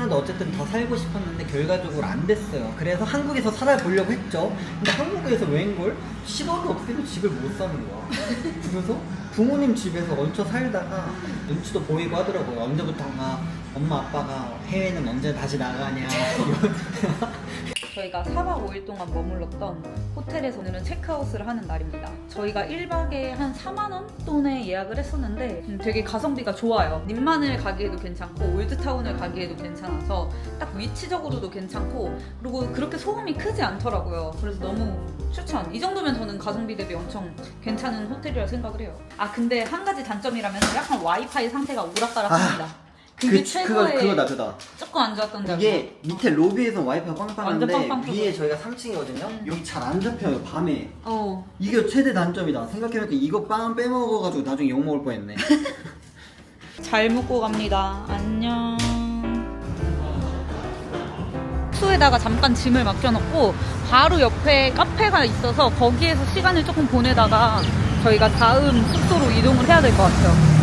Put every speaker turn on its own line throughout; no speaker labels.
캐나다 어쨌든 더 살고 싶었는데 결과적으로 안 됐어요. 그래서 한국에서 살아보려고 했죠. 근데 한국에서 웬걸 10억이 없으면 집을 못 사는 거야. 그래서 부모님 집에서 얹혀 살다가 눈치도 보이고 하더라고요. 언제부턴가 엄마 아빠가 해외는 언제 다시 나가냐.
저희가 4박 5일 동안 머물렀던 호텔에서 오늘은 체크아웃을 하는 날입니다. 저희가 1박에 한 4만 원 돈에 예약을 했었는데 되게 가성비가 좋아요. 님만을 가기에도 괜찮고 올드타운을 가기에도 괜찮아서 딱 위치적으로도 괜찮고 그리고 그렇게 소음이 크지 않더라고요. 그래서 너무 추천. 이 정도면 저는 가성비 대비 엄청 괜찮은 호텔이라 생각을 해요. 아 근데 한 가지 단점이라면 약간 와이파이 상태가 오락가락합니다. 그게 최고의
그거다.
조금 안 좋았던 점이에요.
이게 밑에 로비에서 와이파이가 빵빵한데
완전 빵빵
위에 저희가 3층이거든요. 여기 잘 안 잡혀요 밤에. 이게 최대 단점이다. 생각해보니까 이거 빵 빼먹어가지고 나중에 욕먹을 뻔했네.
잘 먹고 갑니다. 안녕. 숙소에다가 잠깐 짐을 맡겨놓고 바로 옆에 카페가 있어서 거기에서 시간을 조금 보내다가 저희가 다음 숙소로 이동을 해야 될 것 같아요.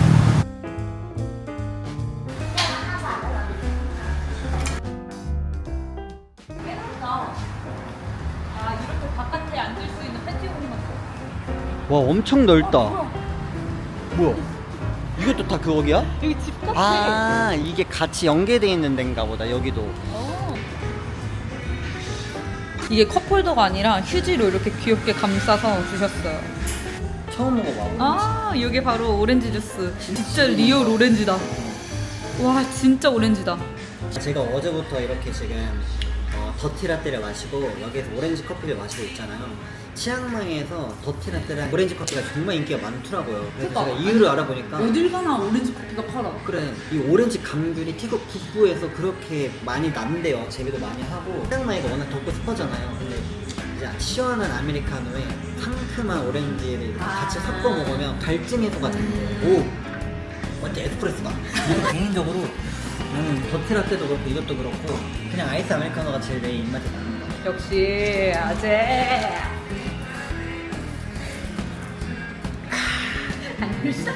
아 이렇게 바깥에 앉을 수 있는 패티오인 것 같아요.
와 엄청 넓다. 뭐야? 이것도 다 그거기야?
여기 집 카페.
아 이게 같이 연계되어 있는 데인가 보다. 여기도.
이게 컵홀더가 아니라 휴지로 이렇게 귀엽게 감싸서 주셨어요.
처음 먹어봐.
아 이게 바로 오렌지 주스. 진짜 리얼 오렌지다. 와 진짜 오렌지다.
제가 어제부터 이렇게 지금 더티라떼를 마시고 여기에서 오렌지 커피를 마시고 있잖아요. 치앙마이에서 더티라떼랑 오렌지 커피가 정말 인기가 많더라고요. 그래서
그러니까,
제가 이유를 알아보니까
어딜 가나 오렌지 커피가 팔아.
그래 이 오렌지 감귤이 태국 북부에서 그렇게 많이 난대요. 재배도 많이 하고 치앙마이가 워낙 덥고 습하잖아요. 근데 이제 시원한 아메리카노에 상큼한 오렌지를 같이 섞어 먹으면 갈증 해소가 된대요. 오! 완전 에스프레소다. 개인적으로 나는 더티라떼도 그렇고 이것도 그렇고 그냥 아이스 아메리카노가 제일 내 입맛에 맞는 거 같아.
역시 아재.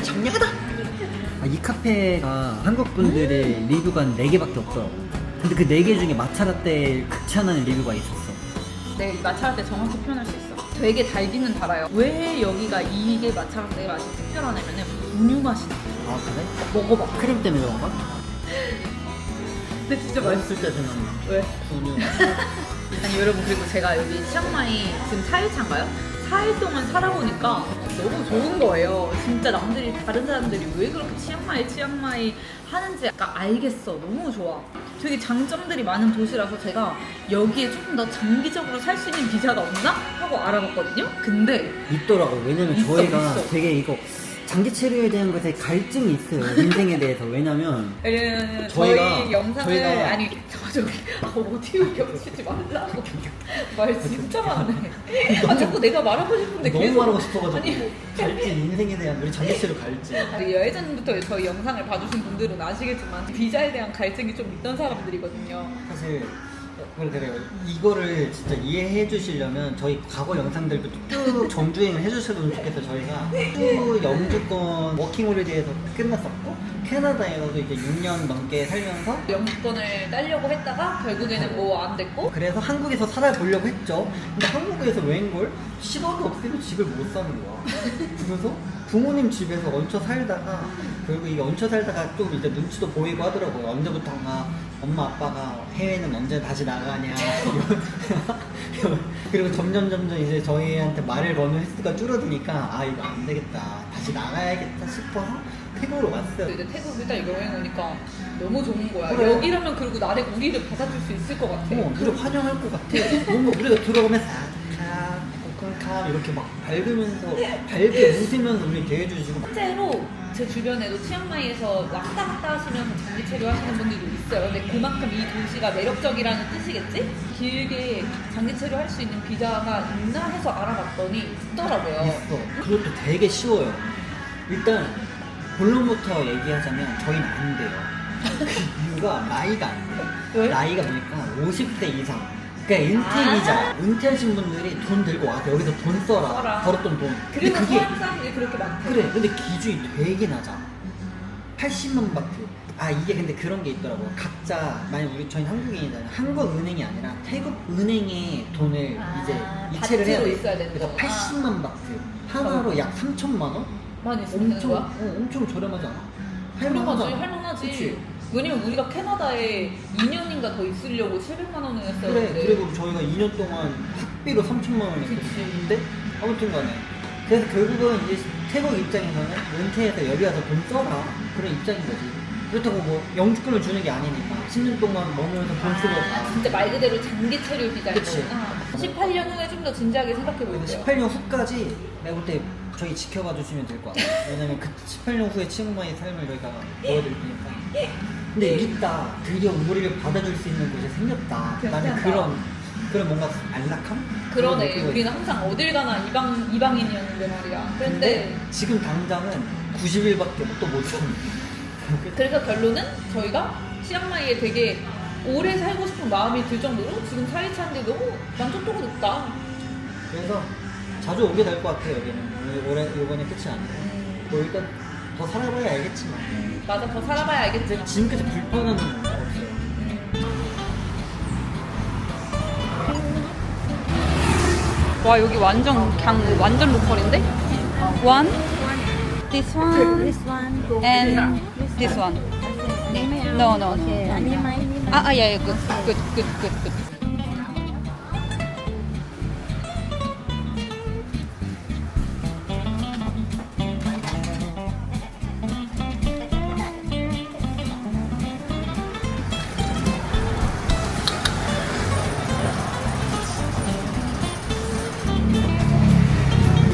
정량하다. 이 카페가 한국 분들의 리뷰가 4개밖에 없더라고. 근데 그 4개 중에 마차라떼 극찬하는 리뷰가 있었어.
네, 이 마차라떼 정확히 표현할 수 있어. 되게 달기는 달아요. 왜 여기가 이게 마차라떼 맛이 특별하냐면은 분유 맛이 나.
아 그래?
먹어봐.
크림 때문에 그런가?
근데 진짜
맛있을 때 생각나.
왜?
분유.
아니 여러분 그리고 제가 여기 치앙마이 지금 4일차인가요? 4일 동안 살아보니까 너무 좋은 거예요. 진짜 남들이 다른 사람들이 왜 그렇게 치앙마이 하는지 약간 알겠어. 너무 좋아. 되게 장점들이 많은 도시라서 제가 여기에 조금 더 장기적으로 살 수 있는 비자가 없나? 하고 알아봤거든요. 근데
있더라고. 왜냐면
있어,
저희가
있어.
되게 이거 장기 체류에 대한 것에 갈증이 있어요. 인생에 대해서. 왜냐면
왜냐면
저희가-
저희 영상을
저희가-
아니 저기 오디오 겹치지 말라고 말 진짜 많네. 아 자꾸 내가 말하고 싶은데
너무
계속
말하고 싶어가지고
아니
갈증, 인생에 대한 우리 장기 체류 갈증.
예전부터 저희 영상을 봐주신 분들은 아시겠지만 비자에 대한 갈증이 좀 있던 사람들이거든요.
사실 그래요. 이거를 진짜 이해해 주시려면 저희 과거 영상들도 쭉 정주행을 해주셨으면 좋겠어요. 저희가 쭉 영주권 워킹홀리데이에서 끝났었고 캐나다에서도 이제 6년 넘게 살면서
영주권을 따려고 했다가 결국에는 뭐 안 됐고
그래서 한국에서 살아보려고 했죠. 근데 한국에서 웬걸 10억이 없으면 집을 못 사는 거야. 그래서 부모님 집에서 얹혀 살다가 결국 이 얹혀 살다가 좀 이제 눈치도 보이고 하더라고요. 언제부턴가 엄마 아빠가 해외는 언제 다시 나가냐. 그리고 점점 이제 저희한테 말을 거는 횟수가 줄어드니까 아 이거 안 되겠다. 다시 나가야겠다 싶어서 태국으로 왔어요.
이제 태국 일단 여행 오니까 너무 좋은 거야.
그래.
여기라면 그리고 나를 우리를 받아줄 수 있을 것 같아.
우리 환영할 것 같아. 뭔가 우리가 들어가면 사카, 코콘카 이렇게 막 밝으면서 밝게 웃으면서 우리 대해주시고
실제로 제 주변에도 치앙마이에서 왔다 갔다 하시면서 장기 체류 하시는 분들도 있어요. 근데 그만큼 이 도시가 매력적이라는 뜻이겠지? 길게 장기 체류 할 수 있는 비자가 있나 해서 알아봤더니 있더라고요.
있어. 그것도 되게 쉬워요. 일단 본론부터 얘기하자면 저희는 안 돼요. 그 이유가 나이가 안 돼요.
왜?
나이가 보니까 50대 이상. 그러니까 은퇴 비자, 은퇴하신 분들이 돈 들고 와서 여기서 돈 써라. 벌었던 돈. 근데
그래서
그게
서양 사람들이 그렇게 많대.
그래. 근데 기준이 되게 낮아. 80만 바트. 아 이게 근데 그런 게 있더라고요. 각자 만약 저희는 한국인이잖아요. 한국은행이 아니라 태국은행에 돈을 이제 이체를 해야
바트로
돼.
있어야 되는
그래서
거.
80만 바트 하나로 약 3천만 원?
많이 쓰는
엄청
거야?
엄청 저렴하지 않아?
할만하지, 할만하지.
그치?
왜냐면 우리가 캐나다에 2년인가 더 있으려고 700만 원을
그래
했었는데.
그리고 저희가 2년 동안 학비로 3천만 원 냈거든요.
그치.
근데 아무튼 간에 그래서 결국은 이제 태국 입장에서는 은퇴해서 여기 와서 돈 써라 그런 입장인 거지. 그렇다고 뭐 영주권을 주는 게 아니니까 10년 동안 머무면서 돈 쓰고 가.
진짜 말 그대로 장기 체류 비자인
그치.
거구나. 18년 후에 좀 더 진지하게 생각해
그래서
볼게요.
18년 후까지 내가 볼 때 저희 지켜봐 주시면 될 것 같아요. 왜냐면 그 18년 후에 친구만의 삶을 저희가 보여드릴 테니까. 근데 있다. 드디어 우리를 받아줄 수 있는 곳이 생겼다. 나는
괜찮다.
그런 뭔가 안락함?
그러네.
그런 거
우리는
있어.
항상 어딜 가나 이방인이었는데 말이야. 근데
지금 당장은 90일밖에 또 못 사는.
그래서 결론은 저희가 치앙마이에 되게 오래 살고 싶은 마음이 들 정도로 지금 살이 차는데 너무 만족도가 높다.
그래서 자주 오게 될 것 같아요. 여기는 올해 이번에 끝이 아니고 뭐 일단 더 살아봐야 알겠지만
맞아, 더 살아봐야 알겠지.
지금까지 불편한 건 없어요.
와, 여기 완전 완전 로컬인데? One, this one,
This one go
and this one. No, no, no.
Okay, anh em ơi, anh em ơi.
Yeah, good.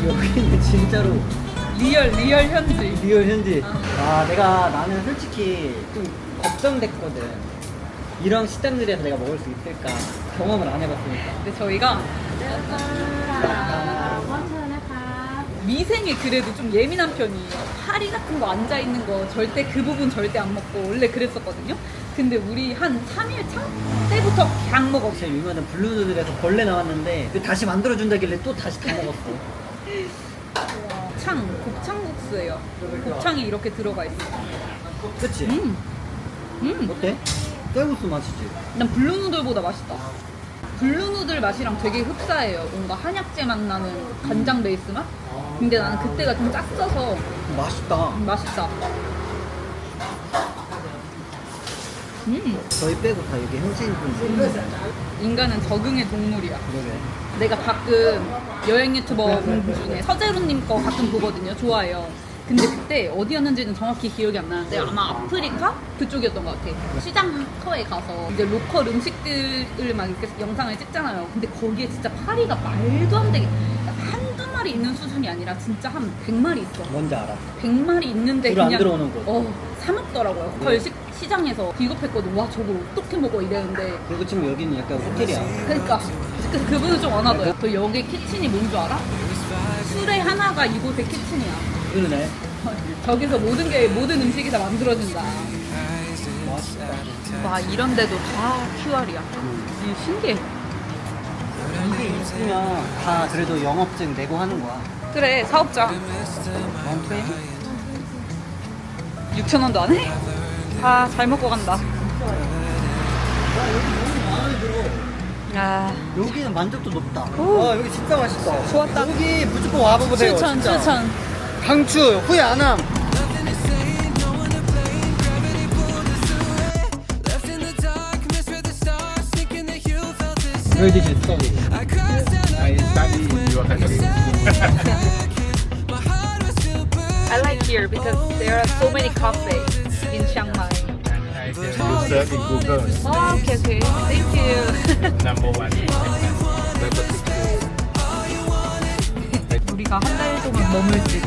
여기는 진짜로
리얼 현지.
리얼 현지. 나는 솔직히 좀 걱정됐거든. 이런 식당들에서 내가 먹을 수 있을까 경험을 안 해봤으니까.
근데 저희가 미생에 그래도 좀 예민한 편이에요. 파리 같은 거 앉아 있는 거 절대 그 부분 절대 안 먹고 원래 그랬었거든요. 근데 우리 한 3일차 때부터 그냥 먹었어.
제일 유명한 블루누들에서 벌레 나왔는데 그 다시 만들어준다길래 또 다시 다 먹었어.
곱창국수예요. 곱창이 이렇게 들어가 있어.
그치? 어때? 쌀국수 맛이지?
난 블루누들보다 맛있다. 블루누들 맛이랑 되게 흡사해요. 뭔가 한약재 맛 나는 간장 베이스 맛? 근데 나는 그때가 좀 짰어서
맛있다.
맛있다.
저희 빼고 다 여기 현지인 분들.
인간은 적응의 동물이야.
그러게.
내가 가끔 여행 유튜버 분들 중에 서재루님 거 가끔 보거든요. 좋아해요. 근데 그때 어디였는지는 정확히 기억이 안 나는데 아마 아프리카 그쪽이었던 것 같아. 시장 터에 가서 이제 로컬 음식들을 막 이렇게 영상을 찍잖아요. 근데 거기에 진짜 파리가 말도 안 되게 한두 마리 있는 수준이 아니라 진짜 한 100마리 있어.
뭔지 알아.
100마리 있는데
불안
그냥
들어오는 곳.
사 먹더라고요. 걸 시장에서 비겁했거든. 와, 저걸 어떻게 먹어 이랬는데.
그리고 지금 여기는 약간 호텔이야.
그러니까 그분은 좀 원하더라고요. 또 여기 키친이 뭔 줄 알아? 술의 하나가 이곳의 키친이야.
그러네.
저기서 모든 음식이 다 만들어진다.
맛있다.
와, 이런 데도 다 QR이야. 이게 신기해.
이게 있으면 다 그래도 영업증 내고 하는 거야.
그래, 사업장.
원투에
6,000원도 안 해? 아, 잘 먹고 간다. 아,
여기는 만족도 높다.
오.
와 여기 진짜 맛있다.
좋았다.
여기 무조건 와보세요. 진짜.
추천.
강추 후회 안 함. Where did you study?
I study in your country.
I like here because there are so many cafes in Chiang Mai.
I tell you search in Google.
Oh, okay. Thank you.
Number one.
우리가 한 달 동안 머물지.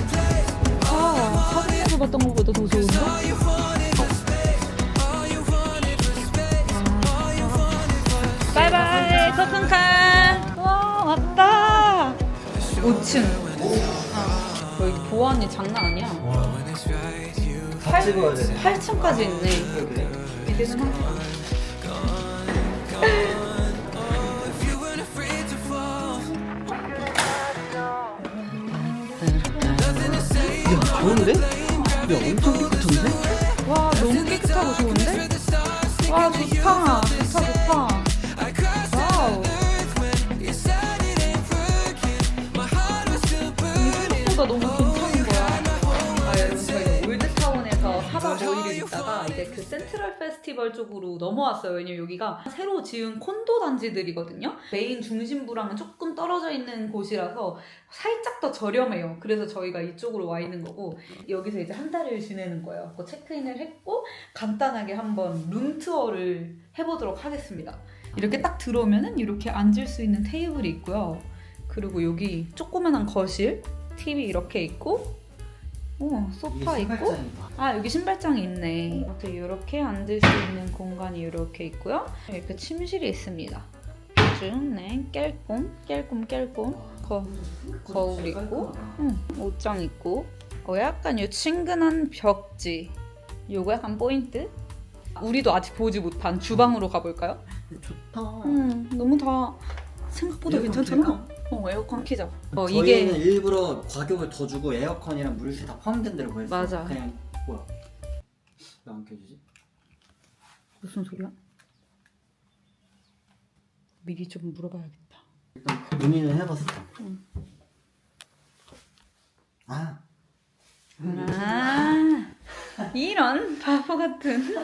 사진에서 봤던 것보다 더 좋은데? 바이바이, 토큰칸. 와, 왔다. 5층. 여기 보안이 장난 아니야.
다 찍어야 돼.
8층까지 있네.
그래.
이제는 한
야 좋은데? 야 엄청 깨끗한데?
와, 너무 깨끗하고 센트럴 페스티벌 쪽으로 넘어왔어요. 왜냐면 여기가 새로 지은 콘도 단지들이거든요. 메인 중심부랑은 조금 떨어져 있는 곳이라서 살짝 더 저렴해요. 그래서 저희가 이쪽으로 와 있는 거고 여기서 이제 한 달을 지내는 거예요. 그 체크인을 했고 간단하게 한번 룸 투어를 해보도록 하겠습니다. 이렇게 딱 들어오면은 이렇게 앉을 수 있는 테이블이 있고요. 그리고 여기 조그만한 거실, TV 이렇게 있고 소파 있고 여기 신발장이 있네. 아무튼 이렇게 앉을 수 있는 공간이 이렇게 있고요. 이렇게 침실이 있습니다. 네, 깰꼼 거울 있고 옷장 있고 약간 이 친근한 벽지 요거 약간 포인트. 우리도 아직 보지 못한 주방으로 가볼까요?
좋다.
너무 다 생각보다
에어컨
괜찮잖아. 에어컨 키자.
저희는
이게
일부러 가격을 더 주고 에어컨이랑 물세 다 포함된 대로 구했어.
맞아.
그냥 뭐야? 왜 안 켜지지?
무슨 소리야? 미리 좀 물어봐야겠다.
일단 문의는 해봤어.
이런 바보 같은.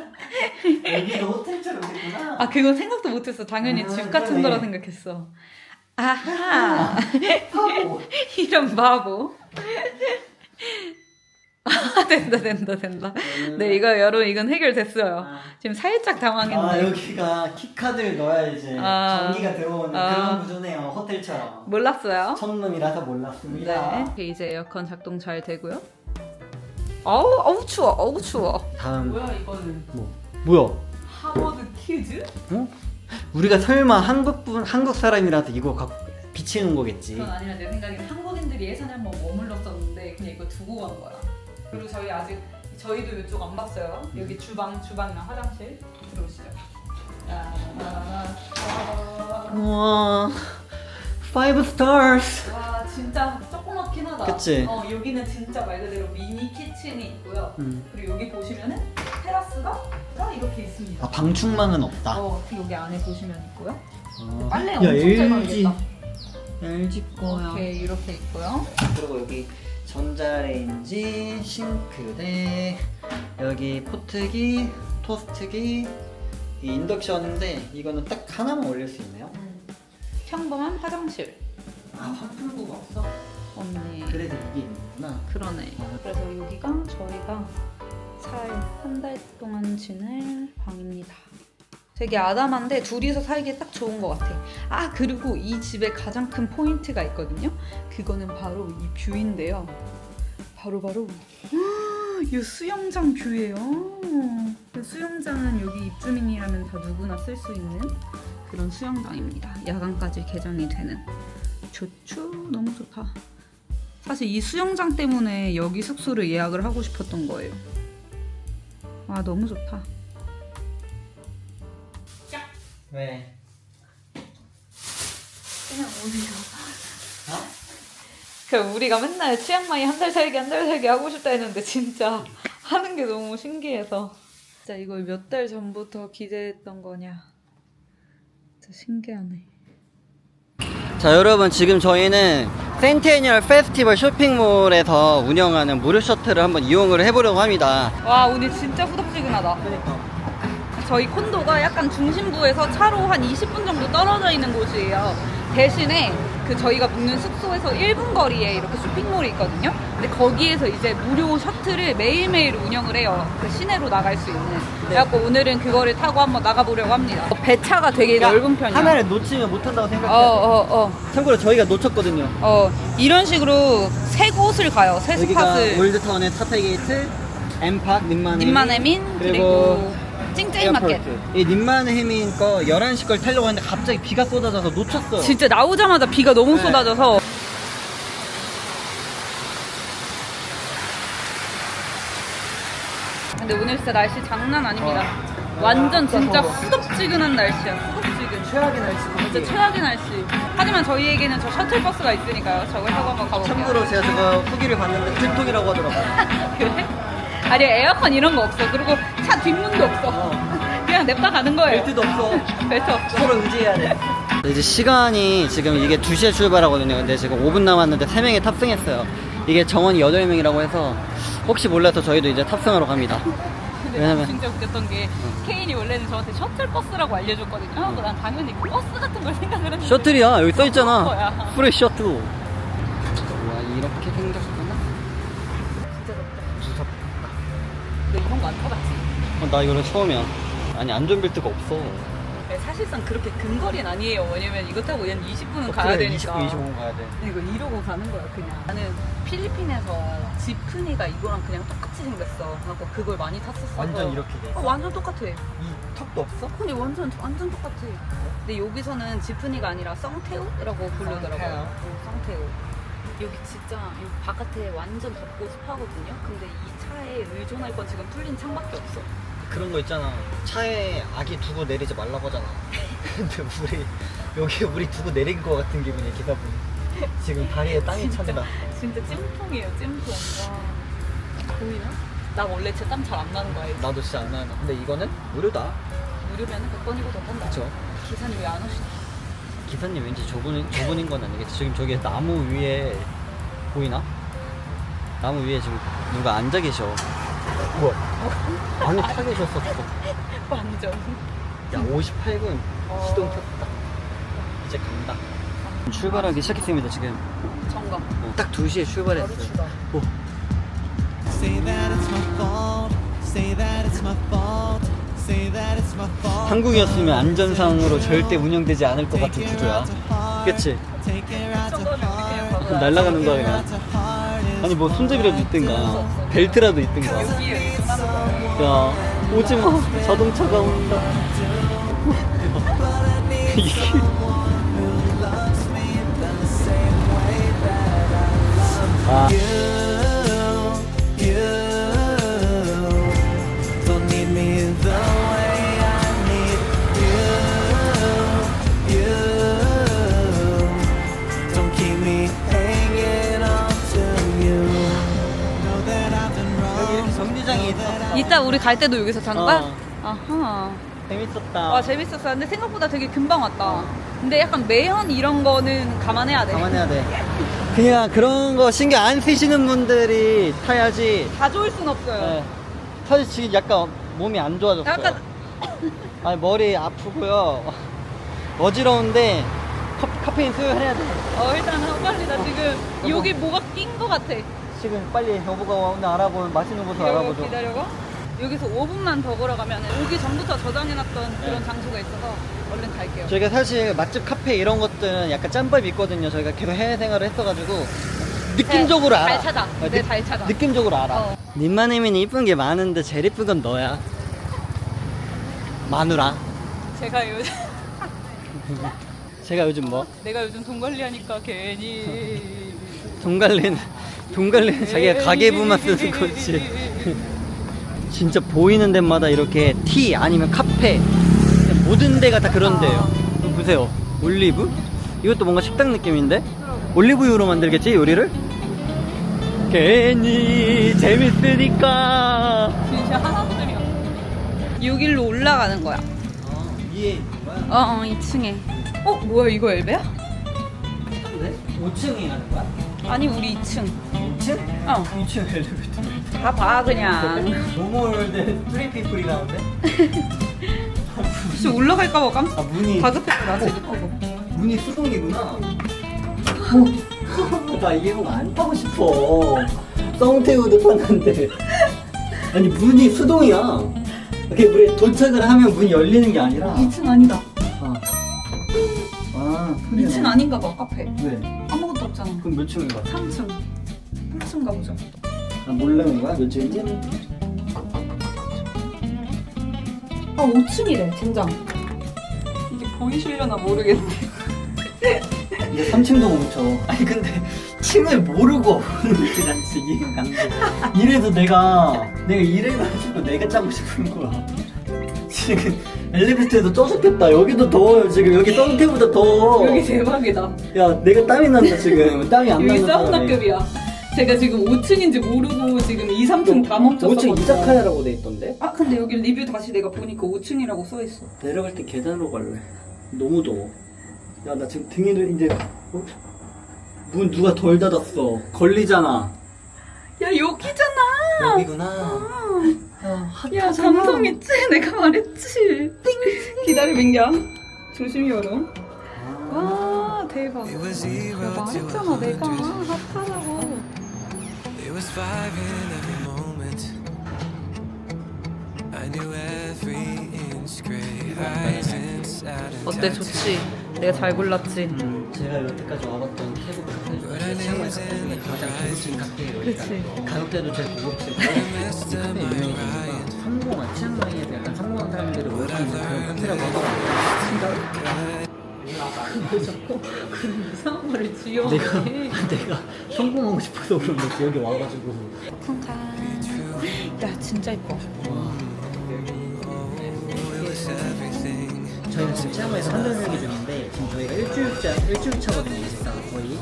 여기가 호텔처럼 됐구나.
그건 생각도 못했어. 당연히 집 같은
그러네.
거라 생각했어. 아하.
바보.
이런 바보. 된다. 네, 여러분 이건 해결됐어요. 지금 살짝 당황했는데.
여기가 키카드를 넣어야지 전기가 들어오는 그런 구조네요. 호텔처럼.
몰랐어요.
첫눈이라서 몰랐습니다.
네. 이제 에어컨 작동 잘 되고요. 어우 추워.
다음
뭐야 이거는?
뭐야?
하버드 퀴즈?
우리가 설마 한국 사람이라서 이거 갖고 비치는 거겠지?
그건 아니라 내 생각엔 한국인들이 예전에 한번 머물렀었는데 그냥 이거 두고 간 거야. 그리고 저희도 이쪽 안 봤어요. 여기 주방이랑 화장실 들어오시죠.
우와 5 stars.
와 진짜 조그맣긴 하다.
그치?
여기는 진짜 말 그대로 미니 키친이 있고요. 그리고 여기 보시면은 테라스가 이렇게 있습니다.
방충망은 없다.
여기 안에 보시면 있고요.
아.
빨래
야,
엄청 잘
LG.
걸리겠다.
LG 거야.
이렇게 있고요.
그리고 여기 전자레인지, 싱크대, 여기 포트기, 토스트기, 이 인덕션인데 이거는 딱 하나만 올릴 수 있네요.
평범한 화장실.
환풍구가 없어?
없네.
그래서 이게 있구나.
그러네. 그래서 여기가 저희가 한 달 동안 지낼 방입니다. 되게 아담한데 둘이서 살기에 딱 좋은 것 같아. 그리고 이 집의 가장 큰 포인트가 있거든요. 그거는 바로 이 뷰인데요. 바로 이 수영장 뷰예요. 그 수영장은 여기 입주민이라면 다 누구나 쓸 수 있는 그런 수영장입니다. 야간까지 개장이 되는. 좋죠? 너무 좋다. 사실 이 수영장 때문에 여기 숙소를 예약을 하고 싶었던 거예요. 너무 좋다.
왜?
그냥 오세요. 우리가 맨날 치앙마이 한 달 살기 하고 싶다 했는데 진짜 하는 게 너무 신기해서 진짜 이걸 몇 달 전부터 기대했던 거냐. 진짜 신기하네.
자 여러분 지금 저희는 센테니얼 페스티벌 쇼핑몰에서 운영하는 무료 셔틀을 한번 이용을 해보려고 합니다.
와 오늘 진짜 후덥지근하다. 저희 콘도가 약간 중심부에서 차로 한 20분 정도 떨어져 있는 곳이에요. 대신에 저희가 묵는 숙소에서 1분 거리에 이렇게 쇼핑몰이 있거든요. 근데 거기에서 이제 무료 셔틀을 매일매일 운영을 해요. 시내로 나갈 수 있는. 그래갖고 오늘은 그거를 타고 한번 나가보려고 합니다. 배차가 되게 넓은 편이야.
하나를 놓치면 못한다고 생각해요. 참고로 저희가 놓쳤거든요.
이런 식으로 세 곳을 가요. 세
여기가
스팟을.
올드타운의 타페게이트, 엠팍, 닌마네민,
그리고 찡짜이 마켓.
이 닌마네민 거 11시 걸 타려고 했는데 갑자기 비가 쏟아져서 놓쳤어요.
진짜 나오자마자 비가 너무
네.
쏟아져서. 근데 오늘 진짜 날씨 장난 아닙니다. 완전 진짜 후덥지근한 날씨야. 후덥지근.
최악의 날씨.
진짜 최악의 날씨. 하지만 저희에게는 저 셔틀버스가 있으니까요. 저걸 타고 한번 가볼게요.
참고로 제가 저거 후기를 봤는데 들통이라고 하더라고요.
그래? 아니 에어컨 이런 거 없어. 그리고 차 뒷문도 없어. 그냥 냅다 가는 거예요.
벨트도 없어.
벨트 없어.
서로 의지해야 돼. 이제 시간이 지금 이게 2시에 출발하거든요. 근데 지금 5분 남았는데 3명이 탑승했어요. 이게 정원이 8명이라고 해서 혹시 몰라서 저희도 이제 탑승하러 갑니다.
근데
왜냐면-
진짜 웃겼던 게 케인이 원래는 저한테 셔틀버스라고 알려줬거든요. 그래서 난 당연히 그 버스 같은 걸 생각을 했는데
셔틀이야. 여기 써 있잖아.
거야.
프레 셔틀. 와, 이렇게 생겼구나.
진짜 덥다.
무섭다.
너 이런 거 안 타봤지?
나 이거는 처음이야. 아니, 안전벨트가 없어.
네, 사실상 그렇게 근거리는 아니에요. 왜냐면 이거 타고 한 20분은 가야
그래,
되니까.
20분, 25분 가야 돼.
근데 이거 이러고 가는 거야 그냥. 나는 필리핀에서 지프니가 이거랑 그냥 똑같이 생겼어. 그래서 그걸 많이 탔었어.
완전 이렇게 돼.
완전 똑같아.
이 턱도 없어?
근데 완전 똑같아. 근데 여기서는 지프니가 아니라 썽태우라고 부르더라고요. 썽태우. 여기 진짜 여기 바깥에 완전 덥고 습하거든요. 근데 이 차에 의존할 건 지금 뚫린 창밖에 없어.
그런 거 있잖아. 차에 아기 두고 내리지 말라고 하잖아. 근데 우리 두고 내린 거 같은 기분이야, 기사분이. 지금 다리에 땅이 찬다.
진짜 찜통이에요, 찜통. 와. 보이나? 나 원래 제 땀 잘 안 나는 거 알지?
나도 진짜 안 나는. 근데 이거는 무료다.
무료면 100번이고 더 탄다.
그쵸?
기사님 왜 안 오시나?
기사님 왠지 저분인 건 아니겠지. 지금 저기 나무 위에 보이나? 나무 위에 지금 누가 앉아 계셔. 우와. 안에 타 계셨어, 저거.
완전.
야, 58분 시동 켰다. 이제 간다. 출발하기 시작했습니다, 지금.
정감.
딱 2시에 출발했어요.
바로 출발.
오.
Say that it's my fault. Say that it's my fault. Say that it's my fault.
한국이었으면 안전상으로 절대 운영되지 않을 것 같은 구조야. 그치?
Take it right to
정도면 그냥 봐봐.
날아가는 거야, 그냥. 아니, 뭐 손잡이라도 있든가, 벨트라도 있든가.
여기에 의존하는 거야.
야, 오지마. 자동차가 온다. 이게. 아.
You don't need me the way I need you. Don't keep me hanging on to you. Know that I've been
여기
wrong.
이렇게 정류장이 있어.
이따 우리 갈 때도 여기서 잔 거야?
어.
아하.
재밌었다.
와 재밌었어. 근데 생각보다 되게 금방 왔다. 근데 약간 매연 이런 거는 감안해야 돼.
감안해야 돼. 그냥 그런 거 신경 안 쓰시는 분들이 타야지.
다 좋을 순 없어요.
네. 사실 지금 약간 몸이 안 좋아졌어요.
약간
아니, 머리 아프고요. 어지러운데 카페인 소요해야 돼.
일단 빨리 나 지금 여기 뭐가 낀 거 같아.
지금 빨리 여보가 오늘 알아보면 맛있는 곳을 알아보죠.
기다려봐. 여기서 5분만 더 걸어가면 오기 전부터 저장해놨던 그런 장소가 있어서 얼른 갈게요.
저희가 사실 맛집 카페 이런 것들은 약간 짬밥이 있거든요. 저희가 계속 해외 생활을 했어가지고 느낌적으로 알아.
잘 찾아.
어,
네, 잘 찾아.
느낌적으로 알아.
어.
님만이면 이쁜 게 많은데 제일 이쁜 건 너야. 마누라.
제가 요즘
제가 요즘 뭐?
내가 요즘 돈 관리하니까 괜히
돈 관리는 자기가 가계부만 쓰는 거지. 진짜 보이는 데마다 이렇게 티 아니면 카페 모든 데가 다 그런 데예요. 이거 보세요. 올리브? 이것도 뭔가 식당 느낌인데? 올리브유로 만들겠지 요리를? 괜히 재밌으니까.
진짜 하나도 재미없어. 여기로 올라가는 거야.
위에 있는 거야?
2층에. 뭐야 이거 엘베야?
네? 5층에 가는 거야?
아니 우리 2층.
2층? 2층 엘리베이터.
다 봐 그냥.
노멀된 프리피플이라는데?
혹시 올라갈까봐 깜짝.
아, 문이.
다급했어 나 지금.
문이 수동이구나. 나 이게 뭐 안 타고 싶어. 썽태우도 탔는데. 아니, 문이 수동이야. 이렇게 우리 도착을 하면 문이 열리는 게 아니라.
2층 아니다.
소리가
2층
나.
아닌가 봐 카페.
왜?
아무것도 없잖아.
그럼 몇 층인 거야?
3층. 1층 가보자.
모르는 거야? 몇 층인지?
5층이래 젠장. 이게 보이시려나 모르겠는데.
이게 3층도 못 쳐. 아니, 근데 층을 모르고 오는 게 난 진짜 이해가 안 돼. 이래서 내가 이래가지고 내가 짜고 싶은 거야. 지금 엘리베이터에도 쪄죽겠다. 여기도 더워요. 지금 여기 썬테보다 더워.
여기 대박이다.
야, 내가 땀이 난다 지금. 땀이 안
여기
나는 사람이.
사우나급이야. 제가 지금 5층인지 모르고 지금 2, 3층 다 멈췄었거든요.
5층 이자카야라고 돼 있던데?
근데 여기 리뷰 다시 내가 보니까 5층이라고 써있어.
내려갈 때 계단으로 갈래. 너무 더워. 야, 나 지금 등에도 이제 문 누가 덜 닫았어. 걸리잖아.
야 여기잖아.
여기구나.
야 감성 있지? 내가 말했지. 기다려 민기야. 조심히 열어. 와 대박.
It was
내가
0 to
말했잖아 내가
100.
핫하다고.
It was 5 in every moment. I knew every inch gray eyes inside and
어때 좋지? 내가 잘 골랐지?
제가 여태까지 와봤던 태국 카페 중에 치앙마이 카페 중에 가장 고급진 카페예요.
그치.
가격대도 제일 고급지고 카페 유명한 이유가 성공한 치앙마이에서 약간 성공한 사람들을 모시는 그런 카페라고 하더라고요.
왜 자꾸 그런 이상한 말을 지어?
내가 성공하고 싶어서 그런 거지. 여기 와가지고
야 진짜 이뻐.
저희는 지금 치앙마이에서 한 달 살기 중인데 지금 저희가 일주일 차거든요. 이제가 거의.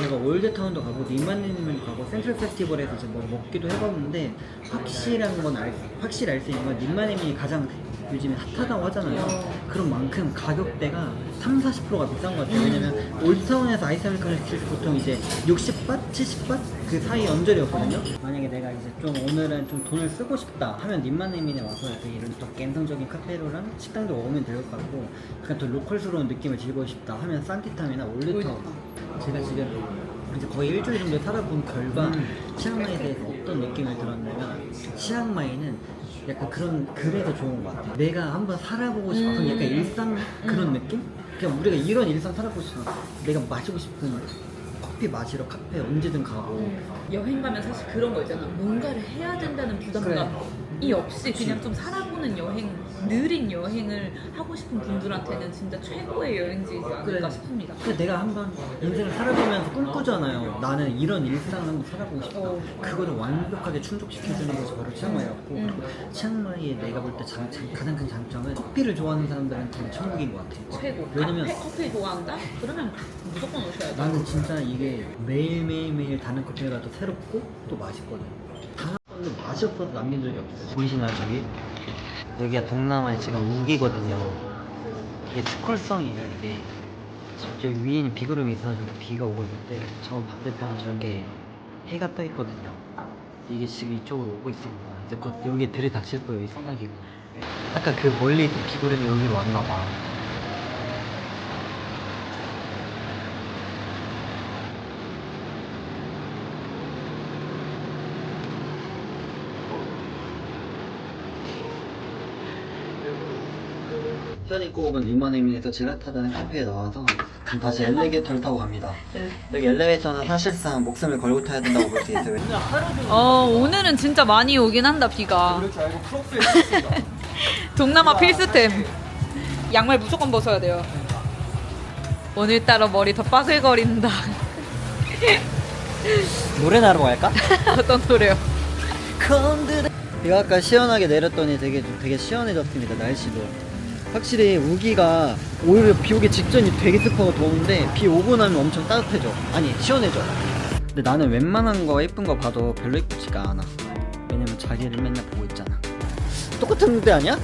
제가 올드타운도 가고 니만님을 가고 센트럴 페스티벌에서 이제 뭐 먹기도 해봤는데 확실히 알 수 있는 건 니만님이 가장 요즘에 핫하다고 하잖아요. 그런 만큼 가격대가 30-40%가 비싼 것 같아요. 왜냐면 올드타운에서 아이스 아메리카노 시킬 때 보통 이제 60밭, 70밭 그 사이 언저리였거든요. 만약에 내가 이제 좀 오늘은 좀 돈을 쓰고 싶다 하면 님만님이네 와서 이렇게 이런 더 갬성적인 카페로랑 식당도 먹으면 될 것 같고 그냥 더 로컬스러운 느낌을 즐기고 싶다 하면 산티탐이나 올드타운. 제가 지금 이제 거의 일주일 정도 살아본 결과 치앙마이에 대해서 어떤 느낌을 들었냐면 치앙마이는 약간 그래서 좋은 것 같아요. 내가 한번 살아보고 싶은 약간 일상 그런 느낌? 그냥 우리가 이런 일상 살아보고 싶어. 내가 마시고 싶은 커피 마시러 카페 언제든 가고.
여행 가면 사실 그런 거 있잖아. 뭔가를 해야 된다는 부담감이 없이 그냥 좀 살아보는 여행, 느린 여행을 하고 싶은 분들한테는 진짜 최고의 여행지이지 않을까 싶습니다.
근데 내가 한번 인생을 살아보면서 꿈꾸잖아요. 나는 이런 일상을 한번 살아보고 싶다. 그거를 완벽하게 충족시켜주는 것이 바로 치앙마이였고 치앙마이에 내가 볼 때 가장 큰 장점은 커피를 좋아하는 사람들한테는 천국인 것 같아요.
최고.
왜냐면
커피 좋아한다? 그러면 무조건 오셔야 돼.
나는 진짜 이게 매일매일 다른 커피가 가도 새롭고 또 맛있거든. 단 한 번도 맛이 없어서 남긴 적이 없어. 보이시나요 저기? 여기가 동남아의 지금 우기거든요. 이게 스콜성이에요 이게. 저기 위에는 비구름이 있어서 비가 오고 있는데 저 반대편 저게 해가 떠 있거든요. 이게 지금 이쪽으로 오고 있습니다. 이제 곧 여기에 들이닥칠 거예요 이 소나기가. 아까 그 멀리 있던 비구름이 여기로 왔나 봐. 현이 꼽은 리마네민에서 젤라타다는 카페에 나와서 다시 엘리베이터를 타고 갑니다. 여기 엘리베이터는 사실상 목숨을 걸고 타야 된다고 볼 수 있어요.
오늘은 진짜 많이 오긴 한다 비가.
그럴 줄 알고 크록스에 탔습니다.
동남아 필수템. 양말 무조건 벗어야 돼요. 오늘따라 머리 더 빠글거린다.
노래나 하러 갈까?
어떤 노래요?
비가 아까 시원하게 내렸더니 되게 시원해졌습니다. 날씨도. 확실히 우기가 오히려 비 오기 직전이 되게 습하고 더운데 비 오고 나면 엄청 따뜻해져. 아니 시원해져. 근데 나는 웬만한 거 예쁜 거 봐도 별로 예쁘지가 않아. 왜냐면 자기를 맨날 보고 있잖아. 똑같은 무대 아니야?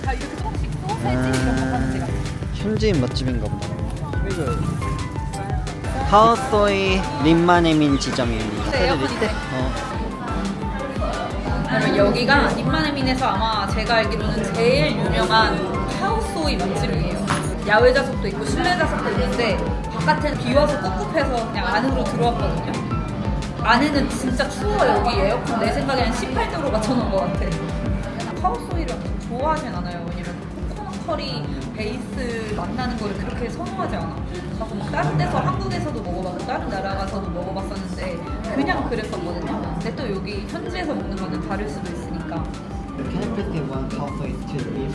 다 이렇게 조금씩 소세지 이런 거 하는 데가.
현지인 맛집인가 보다. 카오소이 림마네민 지점입니다.
네, 에어컨이네. 그러면 여기가 님마네민에서 아마 제가 알기로는 제일 유명한 카오소이 맛집이에요. 야외 좌석도 있고 실내 좌석도 있는데 바깥에는 비 와서 꿉꿉해서 그냥 안으로 들어왔거든요. 안에는 진짜 추워요. 여기 에어컨 내 생각에는 18도로 맞춰놓은 것 같아. 카오소이를 엄청 좋아하진 않아요. 왜냐면 코코넛 커리 베이스 만나는 거를 그렇게 선호하지 않아. 막 다른 데서 한국에서도 먹어봤고 다른 나라 가서도 먹어봤었는데 그냥 그랬었거든요. 근데 또 여기 현지에서 먹는 거는 다를 수도 있으니까.
Can I please get one khao soi to beef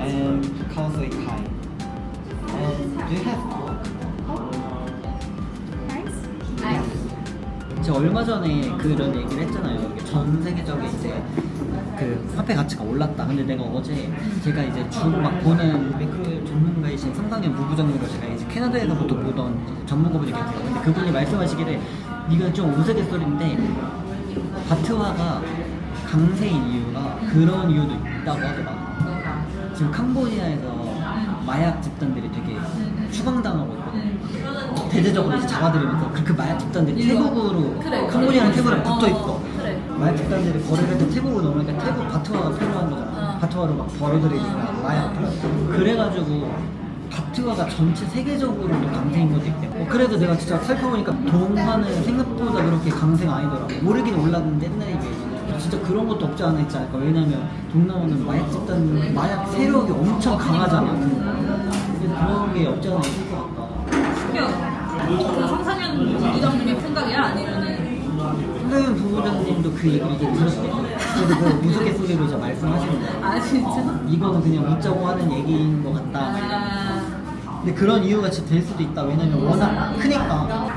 and khao soi Thai? And do you have pork? 제가 얼마 전에 그런 얘기를 했잖아요. 이게 전 세계적인 이제 그 화폐 가치가 올랐다. 근데 내가 어제 제가 이제 주로 막 보는 매크로 전문가이신 성상현 부부 전문가 제가 이제 캐나다에서부터 보던 이제 전문가분이 계세요. 근데 그분이 말씀하시기를 이건 좀 우스갯소리인데 바트화가 강세인 이유가 그런 이유도 있다고 하더라. 지금 캄보디아에서 마약 집단들이 되게 추방당하고 있거든. 대대적으로 이제 잡아들이면서 그 마약 집단들이 태국으로 캄보디아랑 태국이랑 붙어 있어. 마약 집단들이 거래를 할 때 태국으로 넘으니까 태국 바투아가 필요한 거잖아. 바투아로 막 벌어들이니까 마약을. 그래가지고 바투아가 전체 세계적으로도 강세인 것도 있대요. 그래도 내가 진짜 살펴보니까 동화는 생각보다 그렇게 강세가 아니더라고. 오르긴 올랐는데 옛날에 비해서는. 진짜 그런 것도 없지 않아 있지 않을까. 왜냐면 동남아는 마약 집단, 마약 세력이 엄청 강하잖아. 근데 그런 게 없지 않아 있을 것 같다.
그 상상현 부장님의 생각이야? 아니면은
황상현 부부장님도 그 얘기를 이제 들었어요. 그래도 그 우스갯소리로 이제 말씀하시는 거예요.
아 진짜?
이거는 그냥 웃자고 하는 얘기인 것 같다.
아,
근데 그런 이유가 진짜 될 수도 있다. 왜냐면 워낙 크니까.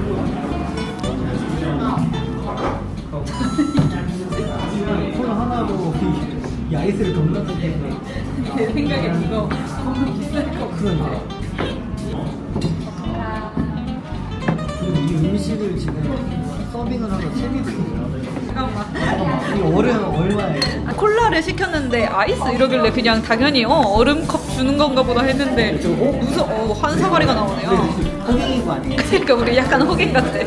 손 하나로 이 아이스를 덤볐을 때문에
내 생각에 이거 너무 비쌀 거 같아.
그러니까. 그리고 이 음식을 지금 서빙을 하고 채비를 잠깐만. 이 얼음 얼마예요?
콜라를 시켰는데 아이스 이러길래 그냥 당연히 얼음컵 주는 건가 보다 했는데 무슨 한 사발이가 나오네요.
호갱인 거 아니에요?
그러니까 우리 약간 호갱 같아.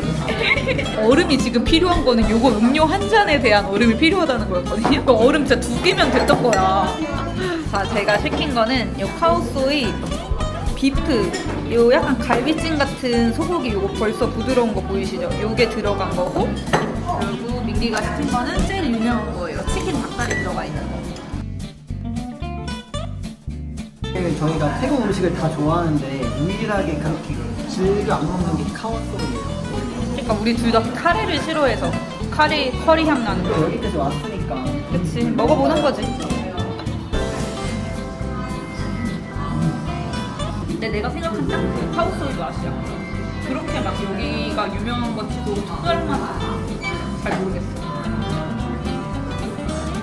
얼음이 지금 필요한 거는 요거 음료 한 잔에 대한 얼음이 필요하다는 거였거든요. 그 얼음 진짜 2개면 됐던 거야. 자, 제가 시킨 거는 요 카오소이 비프, 요 약간 갈비찜 같은 소고기 요거 벌써 부드러운 거 보이시죠? 요게 들어간 거고, 그리고 민기가 시킨 거는 제일 유명한 거예요. 치킨 닭다리 들어가 있는 거.
저희가 태국 음식을 다 좋아하는데 유일하게 그렇게 즐겨 안 먹는 게 카오소이에요.
그러니까 우리 둘 다 카레를 싫어해서 커리 향 나는 거.
여기까지 왔으니까.
그치, 먹어보는 거지. 근데 내가 생각한 딱 그 카오소이 맛이야. 그렇게 막 여기가 유명한 것 치고 특별한 맛은 잘 모르겠어.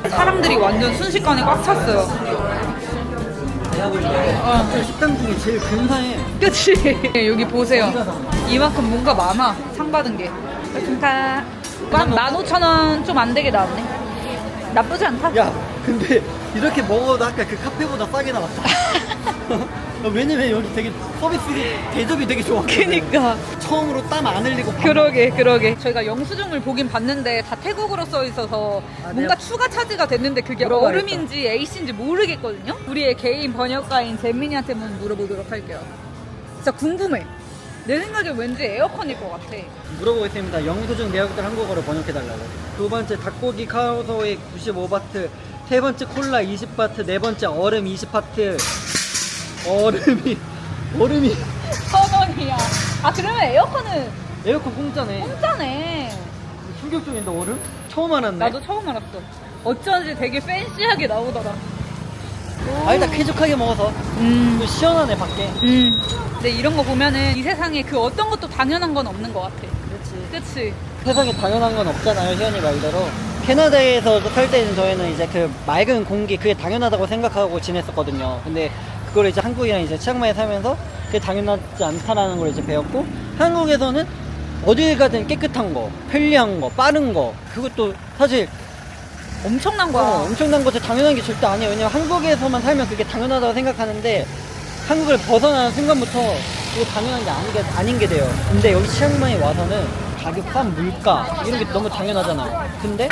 사람들이 완전 순식간에 꽉 찼어요.
제가 볼 때 식당 중에 제일 근사해.
그치? 여기 보세요. 이만큼 뭔가 많아. 상 받은 게. 그러니까 15,000원 좀 안 되게 나왔네. 나쁘지 않다.
야, 근데 이렇게 먹어도 아까 그 카페보다 싸게 나왔다. 왜냐면 여기 되게 서비스 대접이 되게 좋아.
그니까.
처음으로 땀 안 흘리고 밥
그러게. 저희가 영수증을 보긴 봤는데 다 태국어로 써 있어서 뭔가
내가
추가 차지가 됐는데 그게
물어봐야겠다.
얼음인지 에이스인지 모르겠거든요. 우리의 개인 번역가인 잼민이한테 한번 물어보도록 할게요. 진짜 궁금해. 내 생각에 왠지 에어컨일 것 같아.
물어보겠습니다. 영수증 내역들 한국어로 번역해달라고. 두 번째 닭고기 카오소이 95바트, 세 번째 콜라 20바트, 네 번째 얼음 20바트. 얼음이
1,000원이야. 아 그러면 에어컨은
에어컨 공짜네.
공짜네.
충격적인데 얼음? 처음 알았네.
나도 처음 알았어. 어쩐지 되게 팬시하게 나오더라.
일단 쾌적하게 먹어서 또 시원하네 밖에.
근데 이런 거 보면은 이 세상에 그 어떤 것도 당연한 건 없는 것 같아.
그렇지.
그치?
세상에 당연한 건 없잖아요, 희연이 말대로. 캐나다에서 살 때는 저희는 이제 그 맑은 공기 그게 당연하다고 생각하고 지냈었거든요. 근데 그걸 이제 한국이랑 이제 치앙마이에 살면서 그게 당연하지 않다라는 걸 이제 배웠고, 한국에서는 어딜 가든 깨끗한 거, 편리한 거, 빠른 거, 그것도 사실
엄청난 거야.
엄청난 것이 당연한 게 절대 아니에요. 왜냐면 한국에서만 살면 그게 당연하다고 생각하는데 한국을 벗어나는 순간부터 그게 당연한 게 아닌 게 돼요. 근데 여기 치앙마이 와서는 가격, 싼 물가 이런 게 너무 당연하잖아요. 근데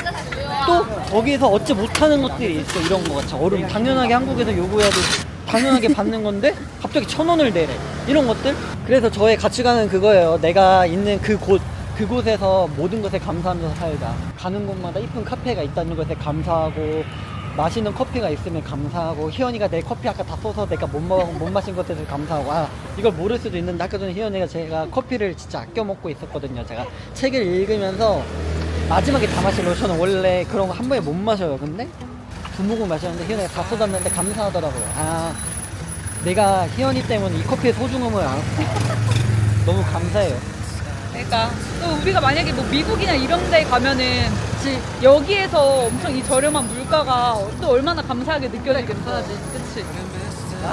또 거기에서 얻지 못하는 것들이 있어. 이런 거 같아. 얼음 당연하게 한국에서 요구해도 당연하게 받는 건데 갑자기 1,000원을 내래. 이런 것들. 그래서 저의 가치관은 그거예요. 내가 있는 그곳에서 모든 것에 감사하면서 살자. 가는 곳마다 이쁜 카페가 있다는 것에 감사하고, 맛있는 커피가 있으면 감사하고, 희연이가 내 커피 아까 다 쏘서 내가 못 마신 것에 대해서 감사하고. 이걸 모를 수도 있는데 아까 전에 희연이가 제가 커피를 진짜 아껴 먹고 있었거든요. 제가 책을 읽으면서 마지막에 다 마시려고, 저는 원래 그런 거 한 번에 못 마셔요. 근데 두 모금 마셨는데 희연이가 다 쏟았는데 감사하더라고요. 내가 희연이 때문에 이 커피의 소중함을 알았어. 너무 감사해요.
그러니까 또 우리가 만약에 뭐 미국이나 이런 데 가면은 여기에서 엄청 이 저렴한 물가가 또 얼마나 감사하게 느껴지겠어. 그치?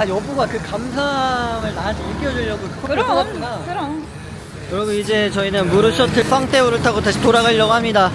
여보가 그 감사함을 나한테 일깨워주려고 그 커피를 쏟았구나.
그럼.
여러분, 이제 저희는 무르 셔틀 팡테우를 타고 다시 돌아가려고 합니다.